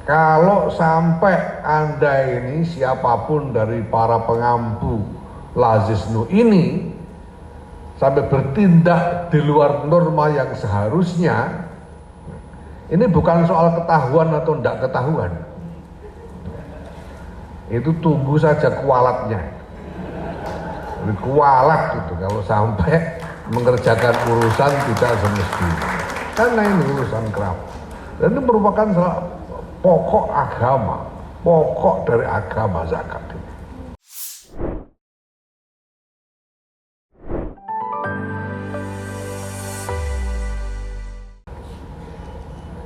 Kalau sampai Anda ini siapapun dari para pengampu lazisnu ini sampai bertindak di luar norma yang seharusnya, ini bukan soal ketahuan atau tidak ketahuan. Itu tunggu saja kualatnya. Ini kualat gitu kalau sampai mengerjakan urusan tidak semestinya. Karena ini urusan keram. Dan ini merupakan pokok agama, pokok dari agama zakat ini.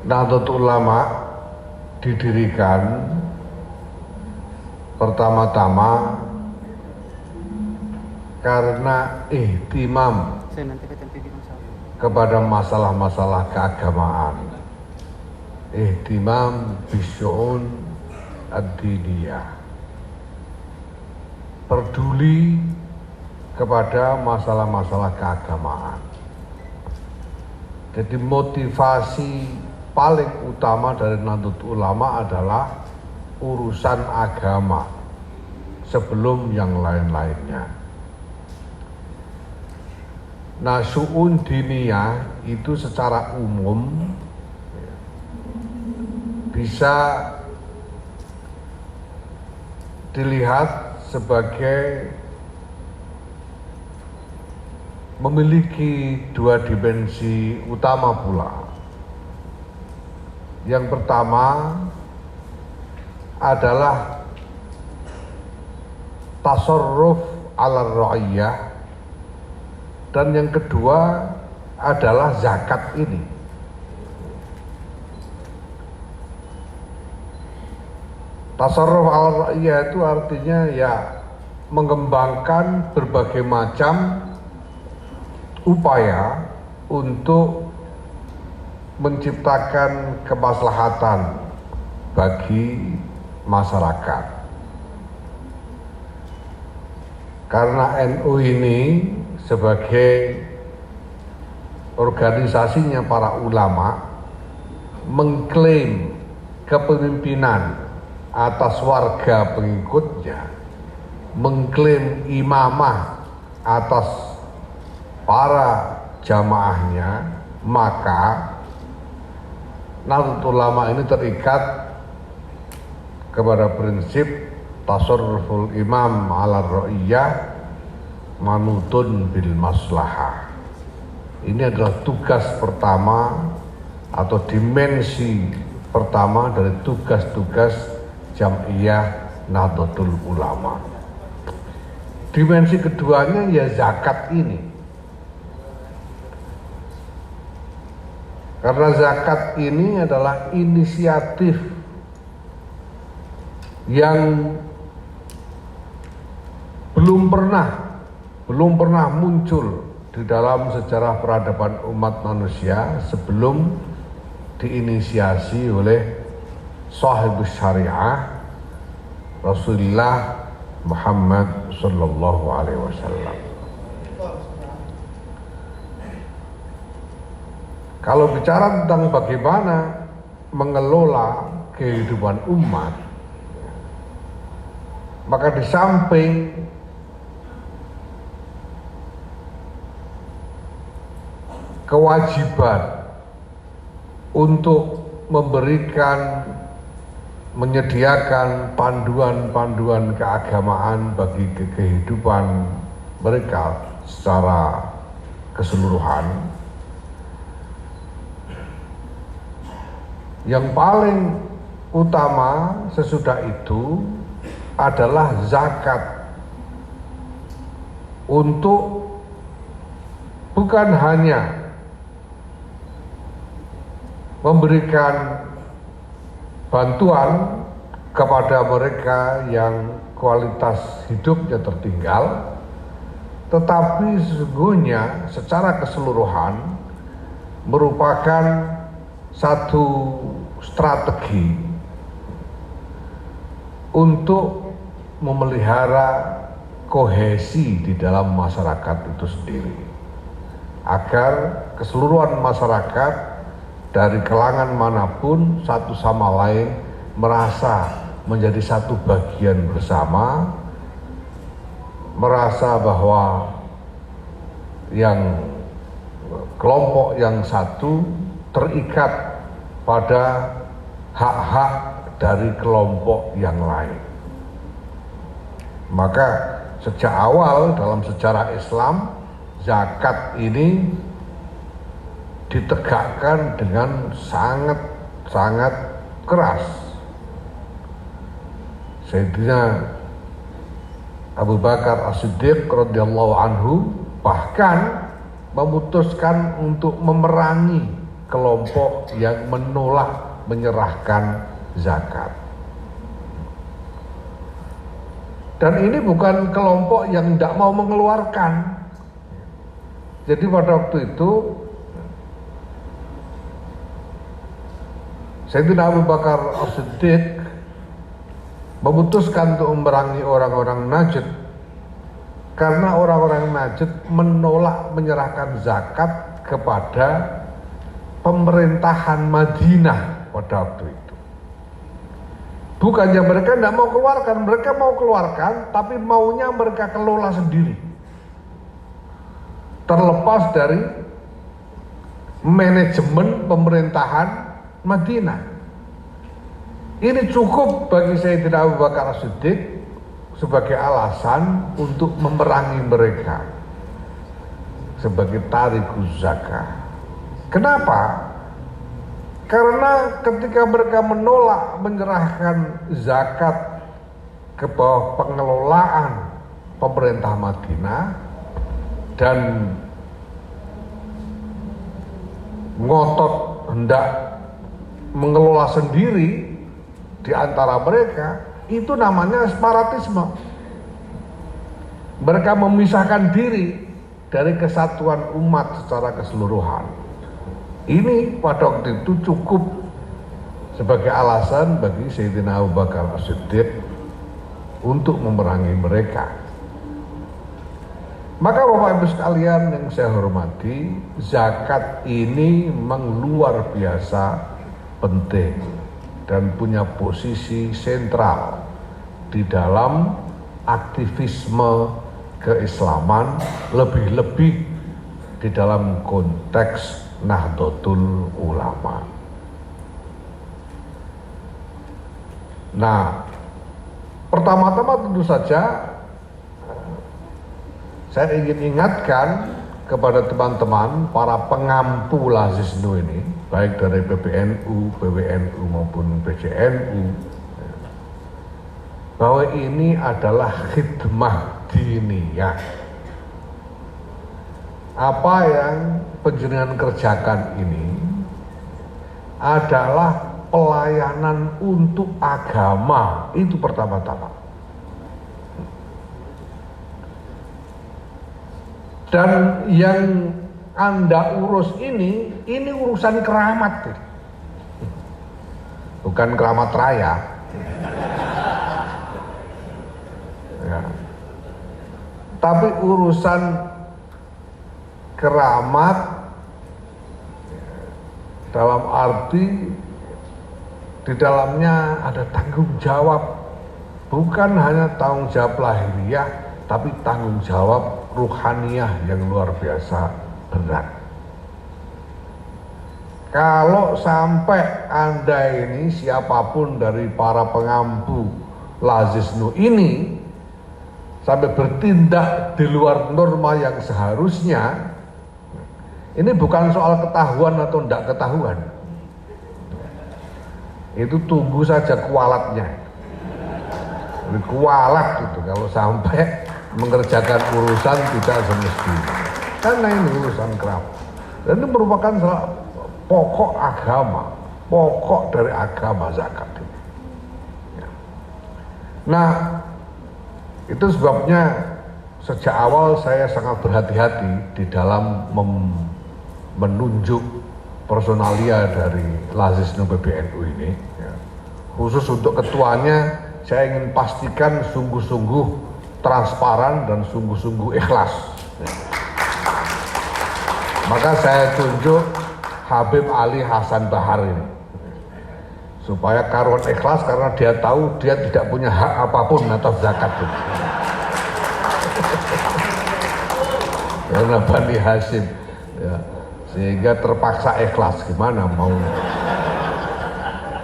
Nahdlatul Ulama didirikan pertama-tama karena ihtimam kepada masalah-masalah keagamaan, ihtimam bisyu'un ad-diniyah, peduli kepada masalah-masalah keagamaan. Jadi motivasi paling utama dari Nahdlatul Ulama adalah urusan agama sebelum yang lain-lainnya. Nah, syu'un diniyah itu secara umum bisa dilihat sebagai memiliki dua dimensi utama pula. Yang pertama adalah tasarruf ala ra'iyah, dan yang kedua adalah zakat ini. Tasarruf ala ra'iyah itu artinya ya mengembangkan berbagai macam upaya untuk menciptakan kemaslahatan bagi masyarakat. Karena NU ini sebagai organisasinya para ulama mengklaim kepemimpinan atas warga pengikutnya, mengklaim imamah atas para jamaahnya, maka Nahdlatul Ulama ini terikat kepada prinsip tasarruful imam ala ra'iyah manutun bil maslahah. Ini adalah tugas pertama atau dimensi pertama dari tugas-tugas Jam'iyah Nahdlatul Ulama. Dimensi keduanya ya zakat ini. Karena zakat ini adalah inisiatif yang belum pernah muncul di dalam sejarah peradaban umat manusia sebelum diinisiasi oleh sahibus syariah Rasulullah Muhammad sallallahu alaihi wasallam. Kalau bicara tentang bagaimana mengelola kehidupan umat, maka di samping kewajiban untuk menyediakan panduan-panduan keagamaan bagi kehidupan mereka secara keseluruhan, yang paling utama sesudah itu adalah zakat, untuk bukan hanya memberikan bantuan kepada mereka yang kualitas hidupnya tertinggal, tetapi sesungguhnya secara keseluruhan merupakan satu strategi untuk memelihara kohesi di dalam masyarakat itu sendiri, agar keseluruhan masyarakat dari kalangan manapun satu sama lain merasa menjadi satu bagian bersama, merasa bahwa yang kelompok yang satu terikat pada hak-hak dari kelompok yang lain. Maka sejak awal dalam sejarah Islam, zakat ini ditegakkan dengan sangat keras. Sayyidina Abu Bakar As-Siddiq radhiyallahu anhu bahkan memutuskan untuk memerangi kelompok yang menolak menyerahkan zakat. Dan ini bukan kelompok yang tidak mau mengeluarkan. Jadi pada waktu itu Sayyidina Abu Bakar As-Siddiq memutuskan untuk memerangi orang-orang Najd karena orang-orang Najd menolak menyerahkan zakat kepada pemerintahan Madinah pada waktu itu. Bukannya mereka tidak mau keluarkan, mereka mau keluarkan, tapi maunya mereka kelola sendiri. Terlepas dari manajemen pemerintahan Madinah. Ini cukup bagi Sayyidina Abu Bakar As-Siddiq sebagai alasan untuk memerangi mereka sebagai tarikuz zakah. Kenapa? Karena ketika mereka menolak menyerahkan zakat ke bawah pengelolaan pemerintah Madinah dan ngotot hendak mengelola sendiri di antara mereka, itu namanya separatisme. Mereka memisahkan diri dari kesatuan umat secara keseluruhan. Ini pada waktu itu cukup sebagai alasan bagi Sayyidina Abu Bakar As-Siddiq untuk memerangi mereka. Maka Bapak Ibu sekalian yang saya hormati, zakat ini memang luar biasa penting dan punya posisi sentral di dalam aktivisme keislaman, lebih-lebih di dalam konteks Nahdlatul Ulama. Nah, pertama-tama tentu saja saya ingin ingatkan kepada teman-teman para pengampu Lazisnu ini, baik dari PBNU, PWNU maupun PJNU, bahwa ini adalah khidmah diniyah. Apa yang panjenengan kerjakan ini adalah pelayanan untuk agama, itu pertama-tama. Dan yang Anda urus ini urusan keramat, bukan keramat raya. Ya. Tapi urusan keramat dalam arti di dalamnya ada tanggung jawab, bukan hanya tanggung jawab lahiriah, tapi tanggung jawab ruhaniyah yang luar biasa berat. Kalau sampai Anda ini, siapapun dari para pengampu Lazisnu ini sampai bertindak di luar norma yang seharusnya, ini bukan soal ketahuan atau tidak ketahuan. Itu tunggu saja kualatnya. Kualat gitu kalau sampai mengerjakan urusan tidak semestinya. Karena ini urusan kerap. Dan ini merupakan pokok agama, pokok dari agama zakat ini. Nah, itu sebabnya sejak awal saya sangat berhati-hati di dalam menunjuk personalia dari Lazisnu PBNU ini. Ya. Khusus untuk ketuanya, saya ingin pastikan sungguh-sungguh transparan dan sungguh-sungguh ikhlas. Ya. Maka saya tunjuk Habib Ali Hasan Bahar ini supaya karuan ikhlas karena dia tahu dia tidak punya hak apapun atas zakat itu. Karena Bani Hashim ya, sehingga terpaksa ikhlas, gimana mau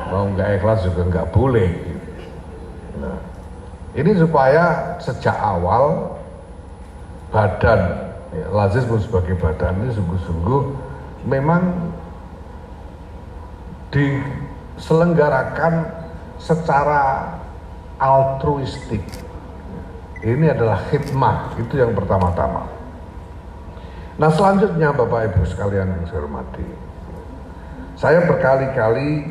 nggak ikhlas juga nggak boleh. Nah, ini supaya sejak awal badan ya, Lazis pun sebagai badan ini sungguh-sungguh memang diselenggarakan secara altruistik. Ini adalah khidmah, itu yang pertama-tama. Nah selanjutnya Bapak Ibu sekalian yang saya hormati, saya berkali-kali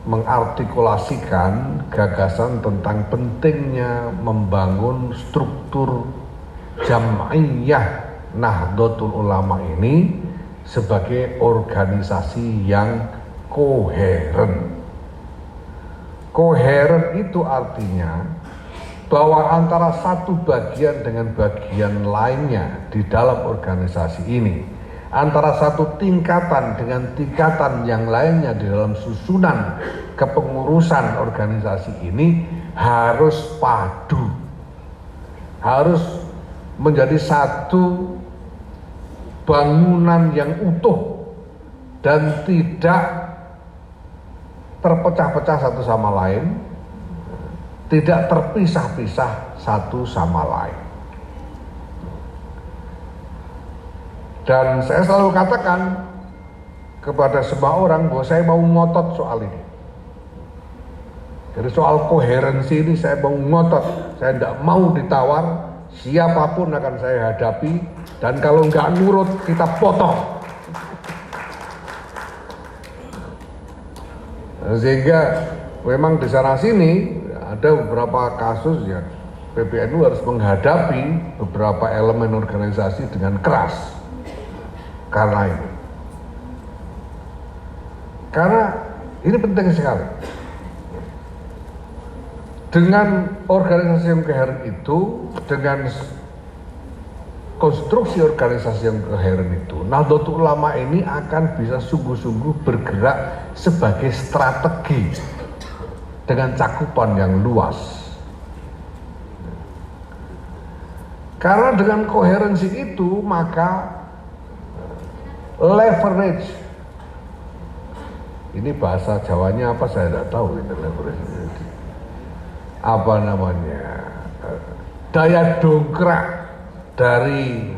mengartikulasikan gagasan tentang pentingnya membangun struktur Jam'iyah Nahdlatul Ulama ini sebagai organisasi yang koheren. Koheren itu artinya bahwa antara satu bagian dengan bagian lainnya di dalam organisasi ini, antara satu tingkatan dengan tingkatan yang lainnya di dalam susunan kepengurusan organisasi ini harus padu, harus menjadi satu bangunan yang utuh dan tidak terpecah-pecah satu sama lain, tidak terpisah-pisah satu sama lain. Dan saya selalu katakan kepada semua orang bahwa saya mau ngotot soal ini. Jadi soal koherensi ini saya mau ngotot, saya tidak mau ditawar, siapapun akan saya hadapi, dan kalau nggak nurut kita potong. Sehingga memang di sana sini ada beberapa kasus ya PBNU harus menghadapi beberapa elemen organisasi dengan keras karena ini. Karena ini penting sekali. Dengan organisasi yang koheren itu, dengan konstruksi organisasi yang koheren itu, Nahdlatul Ulama ini akan bisa sungguh-sungguh bergerak sebagai strategi dengan cakupan yang luas. Karena dengan koherensi itu maka leverage, ini bahasa Jawanya apa saya tidak tahu ini leverage, apa namanya, daya dongkrak dari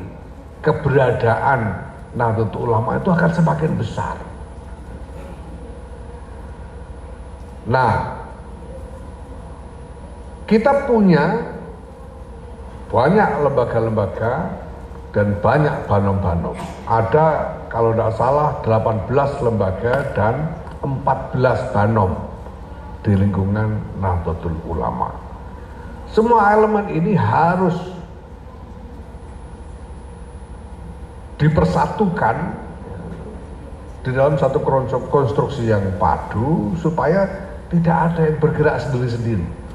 keberadaan Nahdlatul Ulama itu akan semakin besar. Nah, kita punya banyak lembaga-lembaga dan banyak banom-banom. Ada kalau tidak salah 18 lembaga dan 14 banom di lingkungan Nahdlatul Ulama. Semua elemen ini harus dipersatukan di dalam satu konstruksi yang padu supaya tidak ada yang bergerak sendiri-sendiri.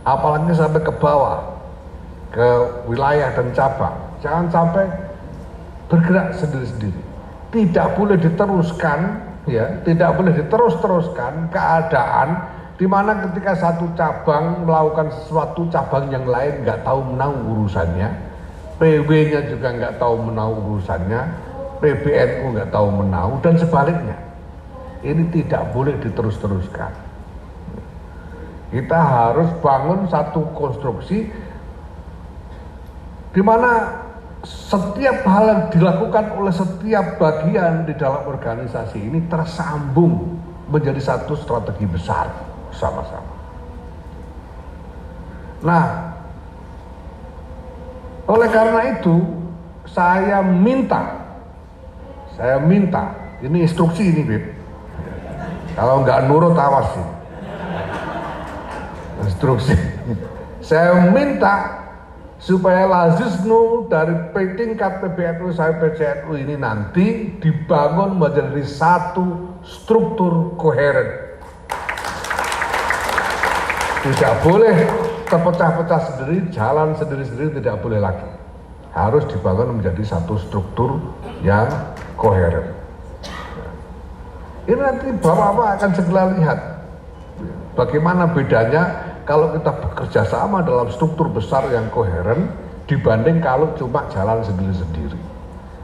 Apalagi sampai ke bawah, ke wilayah dan cabang, jangan sampai bergerak sendiri-sendiri. Tidak boleh diteruskan, ya, tidak boleh diterus-teruskan keadaan di mana ketika satu cabang melakukan sesuatu, cabang yang lain nggak tahu menahu urusannya, PW-nya juga nggak tahu menahu urusannya, PBNU nggak tahu menahu, dan sebaliknya. Ini tidak boleh diterus-teruskan. Kita harus bangun satu konstruksi di mana setiap hal yang dilakukan oleh setiap bagian di dalam organisasi ini tersambung menjadi satu strategi besar bersama-sama. Nah, oleh karena itu saya minta, ini instruksi ini, Bib. Kalau nggak nurut awas sih. Instruksi. Saya minta supaya Lazisnu dari tingkat PBNU sampai PCNU ini nanti dibangun menjadi satu struktur koheren. Tidak boleh terpecah-pecah sendiri, jalan sendiri-sendiri, tidak boleh lagi. Harus dibangun menjadi satu struktur yang koheren. Ini nanti Bapak-Bapak akan segera lihat bagaimana bedanya kalau kita bekerja sama dalam struktur besar yang koheren dibanding kalau cuma jalan sendiri-sendiri.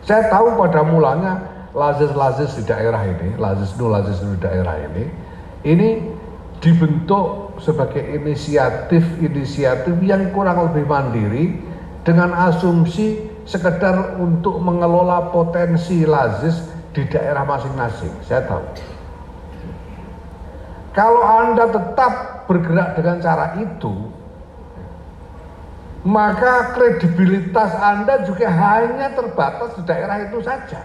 Saya tahu pada mulanya lazis-lazis di daerah ini, lazis-nu di daerah ini dibentuk sebagai inisiatif yang kurang lebih mandiri dengan asumsi sekedar untuk mengelola potensi lazis di daerah masing-masing. Saya tahu. Kalau Anda tetap bergerak dengan cara itu, maka kredibilitas Anda juga hanya terbatas di daerah itu saja.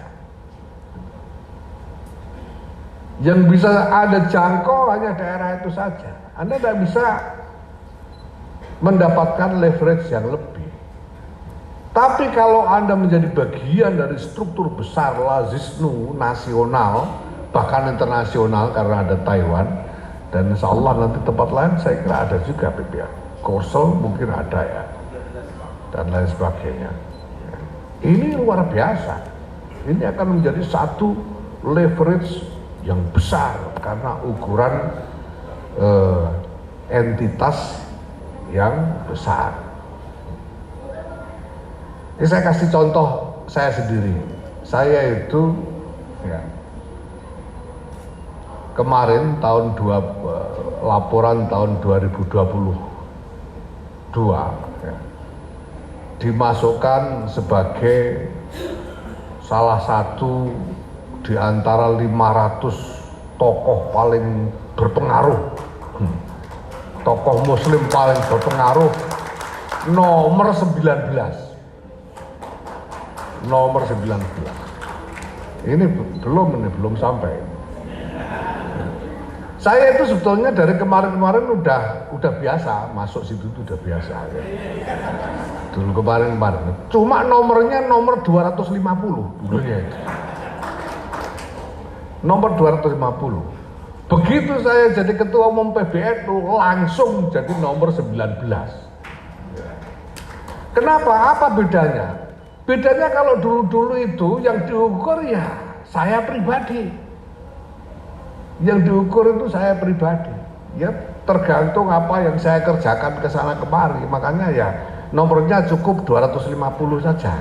Yang bisa Anda jangkau hanya daerah itu saja. Anda tidak bisa mendapatkan leverage yang lebih. Tapi kalau Anda menjadi bagian dari struktur besar lazisnu nasional, bahkan internasional karena ada Taiwan, dan insya Allah nanti tempat lain saya kira ada juga PPA. Korsel mungkin ada ya, dan lain sebagainya. Ini luar biasa. Ini akan menjadi satu leverage yang besar karena ukuran entitas yang besar. Ini saya kasih contoh saya sendiri. Saya itu ya, kemarin laporan tahun 2022 ya, dimasukkan sebagai salah satu di antara 500 tokoh paling berpengaruh, tokoh muslim paling berpengaruh, nomor 19. Ini belum sampai. Saya itu sebetulnya dari kemarin udah biasa masuk situ, itu udah biasa ya. Dulu kemarin cuma nomornya nomor 250 dulunya itu. Nomor 250. Begitu saya jadi ketua umum PBNU langsung jadi nomor 19. Kenapa? Apa bedanya? Bedanya kalau dulu-dulu itu yang diukur ya saya pribadi. Yang diukur itu saya pribadi. Ya tergantung apa yang saya kerjakan ke sana kemari. Makanya ya nomornya cukup 250 saja.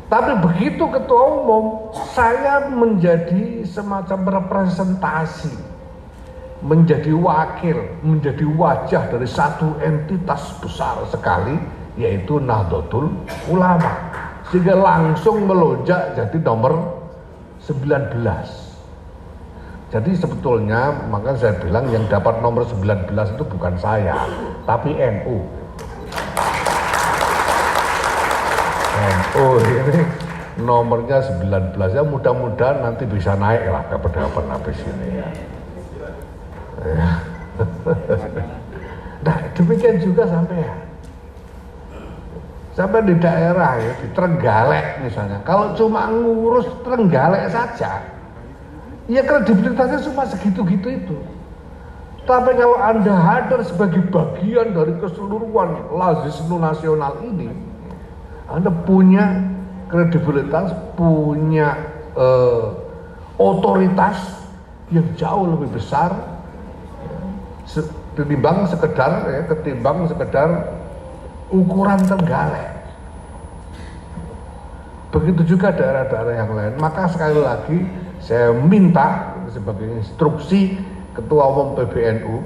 Tapi begitu ketua umum, saya menjadi semacam representasi, menjadi wakil, menjadi wajah dari satu entitas besar sekali, yaitu Nahdlatul Ulama. Sehingga langsung melonjak jadi nomor 19. Jadi sebetulnya, makanya saya bilang yang dapat nomor 19 itu bukan saya, tapi NU. NU ini nomornya 19, ya mudah-mudahan nanti bisa naik lah ke pedapan habis ini ya. Nah demikian juga sampai di daerah ya, di Trenggalek misalnya, kalau cuma ngurus Trenggalek saja, ya kredibilitasnya cuma segitu-gitu itu. Tapi kalau Anda hadir sebagai bagian dari keseluruhan lazisnu nasional ini, Anda punya kredibilitas, punya otoritas yang jauh lebih besar ketimbang sekedar ukuran Trenggalek. Begitu juga daerah-daerah yang lain. Maka sekali lagi saya minta sebagai instruksi Ketua Umum PBNU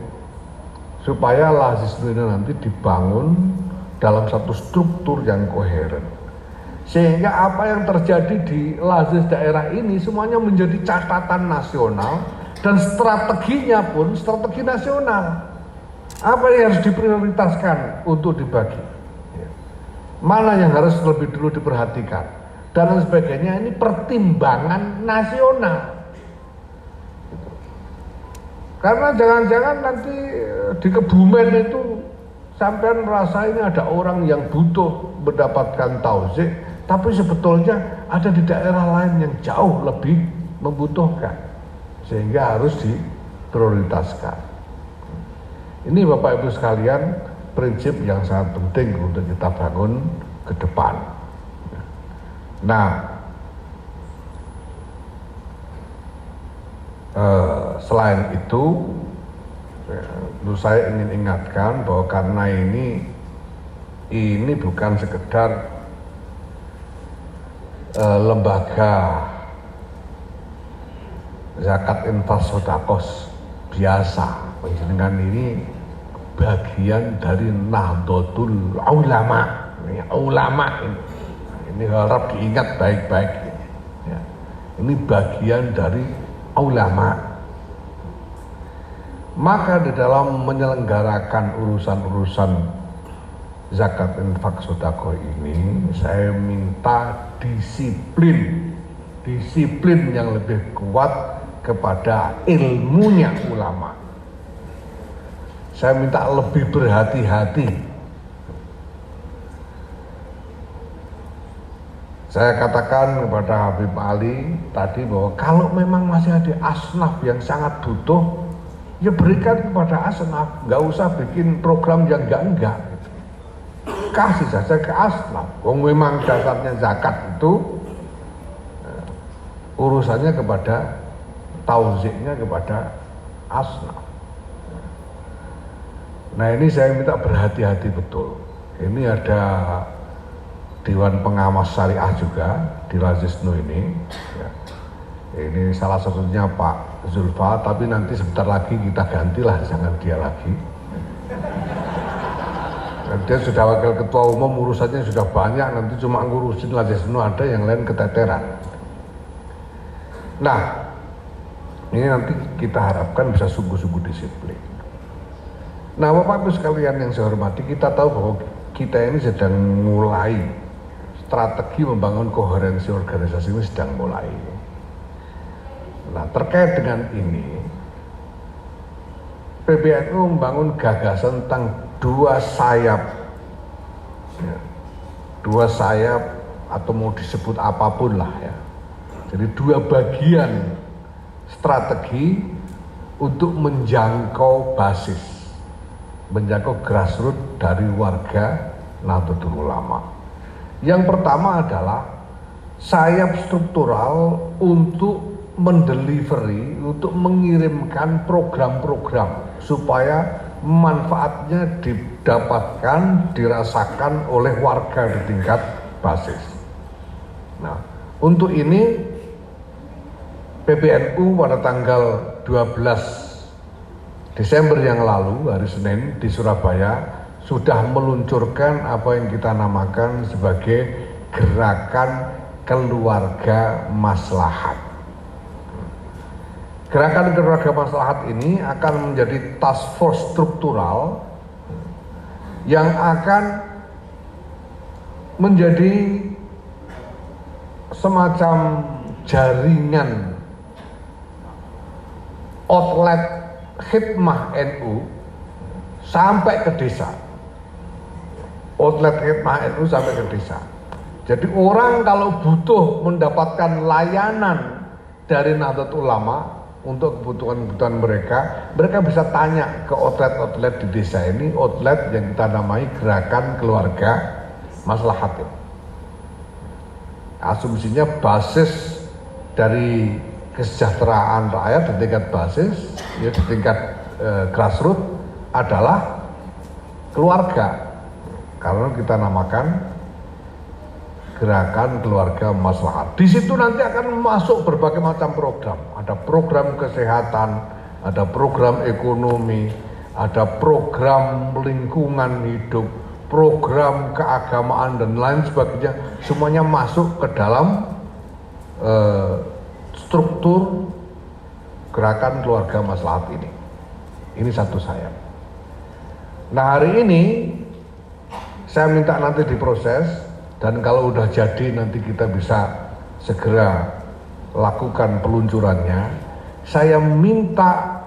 supaya lazisnu ini nanti dibangun dalam satu struktur yang koheren, sehingga apa yang terjadi di lazis daerah ini semuanya menjadi catatan nasional dan strateginya pun strategi nasional. Apa yang harus diprioritaskan untuk dibagi, mana yang harus lebih dulu diperhatikan dan lain sebagainya. Ini pertimbangan nasional. Karena jangan-jangan nanti di Kebumen itu sampean merasa ini ada orang yang butuh mendapatkan tauzik, tapi sebetulnya ada di daerah lain yang jauh lebih membutuhkan, sehingga harus diprioritaskan. Ini Bapak Ibu sekalian prinsip yang sangat penting untuk kita bangun ke depan. Nah, Selain itu, saya ingin ingatkan bahwa karena ini bukan sekedar lembaga zakat infak sedekah biasa, panjenengan ini bagian dari Nahdlatul Ulama. Ulama ini harap diingat baik-baik ya. Ini bagian dari ulama. Maka di dalam menyelenggarakan urusan-urusan zakat infak sedekah ini, saya minta disiplin yang lebih kuat kepada ilmunya ulama. Saya minta lebih berhati-hati. Saya katakan kepada Habib Ali tadi bahwa kalau memang masih ada asnaf yang sangat butuh, ya berikan kepada asnaf, nggak usah bikin program yang enggak. Kasih saja ke asnaf. Wong memang dasarnya zakat itu urusannya kepada tauziknya kepada asnaf. Nah ini saya minta berhati-hati betul. Ini ada Dewan Pengawas Syariah juga di Razisnu ini ya. Ini salah satunya Pak Zulfa, tapi nanti sebentar lagi kita gantilah, jangan dia lagi. Dia sudah wakil ketua umum, urusannya sudah banyak, nanti cuma ngurusin Razisnu, ada yang lain keteteran. Nah ini nanti kita harapkan bisa sungguh-sungguh disiplin. Nah Bapak Ibu sekalian yang saya hormati, kita tahu bahwa kita ini sedang mulai strategi membangun koherensi organisasi ini sedang mulai. Nah terkait dengan ini, PBNU membangun gagasan tentang dua sayap atau mau disebut apapun lah ya. Jadi dua bagian strategi untuk menjangkau basis, menjangkau grassroots dari warga Nahdlatul Ulama. Yang pertama adalah sayap struktural untuk mendelivery, untuk mengirimkan program-program supaya manfaatnya didapatkan, dirasakan oleh warga di tingkat basis. Nah, untuk ini PBNU pada tanggal 12 Desember yang lalu, hari Senin di Surabaya, sudah meluncurkan apa yang kita namakan sebagai Gerakan Keluarga Maslahat. Gerakan Keluarga Maslahat ini akan menjadi task force struktural yang akan menjadi semacam jaringan outlet khidmah NU sampai ke desa. Outlet khidmah NU sampai ke desa. Jadi orang kalau butuh mendapatkan layanan dari Nahdlatul Ulama untuk kebutuhan-kebutuhan mereka bisa tanya ke outlet-outlet di desa ini, outlet yang kita namai Gerakan Keluarga Maslahat. Asumsinya basis dari kesejahteraan rakyat di tingkat basis, ya di tingkat grassroots adalah keluarga. Karena kita namakan Gerakan Keluarga Maslahat. Di situ nanti akan masuk berbagai macam program. Ada program kesehatan, ada program ekonomi, ada program lingkungan hidup, program keagamaan dan lain sebagainya. Semuanya masuk ke dalam struktur Gerakan Keluarga Maslahat ini. Ini satu sayap. Nah hari ini saya minta nanti diproses, dan kalau udah jadi nanti kita bisa segera lakukan peluncurannya. Saya minta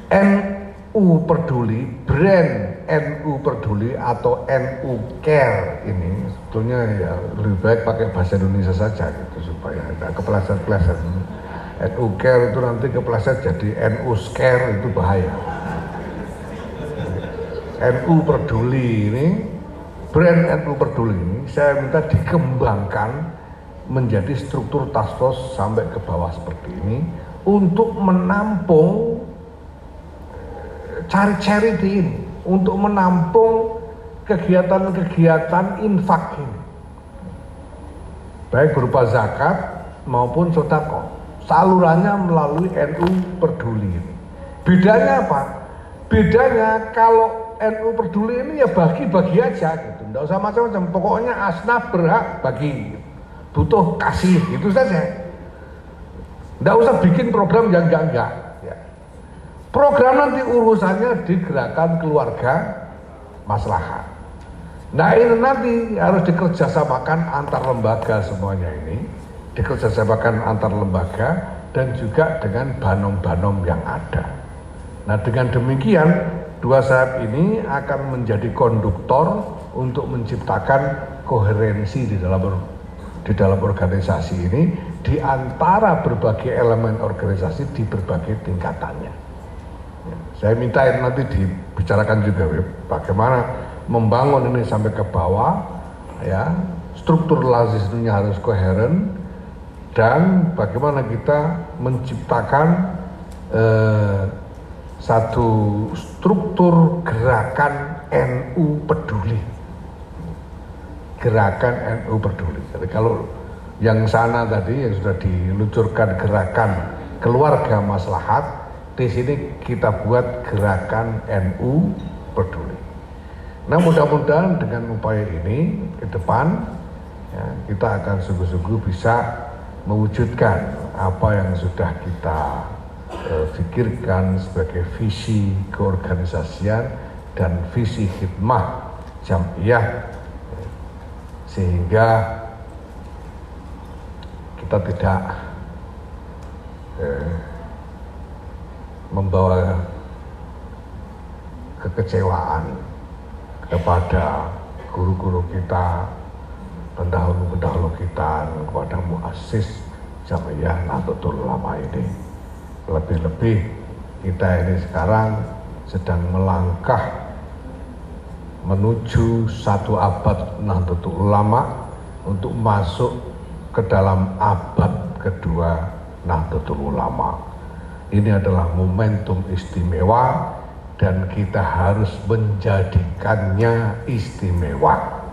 NU Peduli, brand NU Peduli atau NU Care ini, sebetulnya ya lebih baik pakai bahasa Indonesia saja gitu supaya tidak kepleset-pleset. NU Care itu nanti kepleset jadi NU Scare, itu bahaya. NU Peduli ini, brand NU Peduli ini saya minta dikembangkan menjadi struktur task force sampai ke bawah seperti ini untuk menampung charity ini, untuk menampung kegiatan-kegiatan infak ini, baik berupa zakat maupun sedekah. Salurannya melalui NU Peduli. Bedanya apa? Bedanya kalau NU Peduli ini ya bagi-bagi aja gitu, nggak usah macam-macam. Pokoknya asnaf berhak bagi, butuh kasih, itu saja. Nggak usah bikin program yang enggak. Ya. Program nanti urusannya di Gerakan Keluarga Maslahat. Nah ini nanti harus dikerjasamakan antar lembaga semuanya ini, dikerjasamakan antar lembaga dan juga dengan banom-banom yang ada. Nah dengan demikian dua sayap ini akan menjadi konduktor untuk menciptakan koherensi di dalam organisasi ini, di antara berbagai elemen organisasi di berbagai tingkatannya. Ya, saya minta nanti dibicarakan juga bagaimana membangun ini sampai ke bawah, ya, struktur lazisnya harus koheren, dan bagaimana kita menciptakan satu struktur gerakan NU Peduli. Gerakan NU Peduli. Jadi kalau yang sana tadi yang sudah diluncurkan Gerakan Keluarga Maslahat, di sini kita buat Gerakan NU Peduli. Nah mudah-mudahan dengan upaya ini ke depan ya, kita akan sungguh-sungguh bisa mewujudkan apa yang sudah kita pikirkan sebagai visi keorganisasian dan visi khidmah jam'iyah, sehingga kita tidak membawa kekecewaan kepada guru-guru kita, pendahulu-pendahulu kita, kepada muassis jam'iyah Nahdlatul Ulama ini. Lebih-lebih kita ini sekarang sedang melangkah menuju satu abad Nahdlatul Ulama untuk masuk ke dalam abad kedua Nahdlatul Ulama. Ini adalah momentum istimewa dan kita harus menjadikannya istimewa.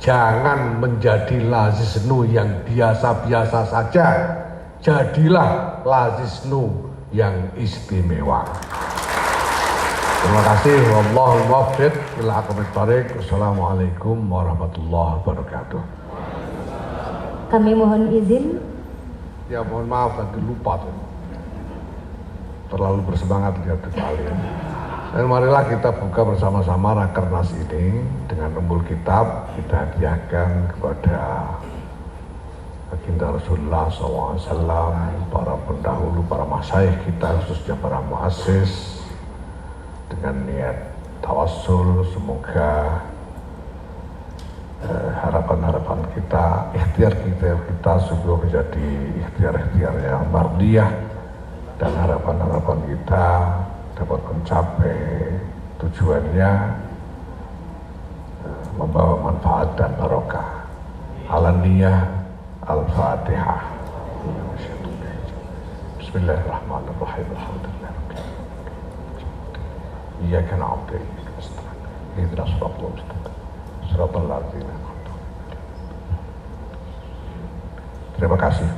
Jangan menjadi lazisnu yang biasa-biasa saja. Jadilah lazisnu yang istimewa. Terima kasih. Wallahul muwaffiq ila aqwamit thoriq. Wassalamualaikum warahmatullahi wabarakatuh. Kami mohon izin. Ya mohon maaf tadi lupa tuh. Terlalu bersemangat lihat di Bali. Dan marilah kita buka bersama-sama rakernas ini dengan umbul kitab kita hadiahkan kepada baginda Rasulullah SAW, para pendahulu, para masyayikh kita, khususnya para muassis, dengan niat tawassul. Semoga harapan-harapan kita, ikhtiar kita sungguh menjadi ikhtiar-ikhtiar yang mardiyah, dan harapan-harapan kita dapat mencapai tujuannya, membawa manfaat dan barokah. Alaniyah Al-Fatihah. Bismillahirrahmanirrahim. Alhamdulillah. Iyyaka na'budu wa iyyaka nasta'in. Ihdinas siratal mustaqim. Siratal ladzina an'amta 'alaihim. Terima kasih.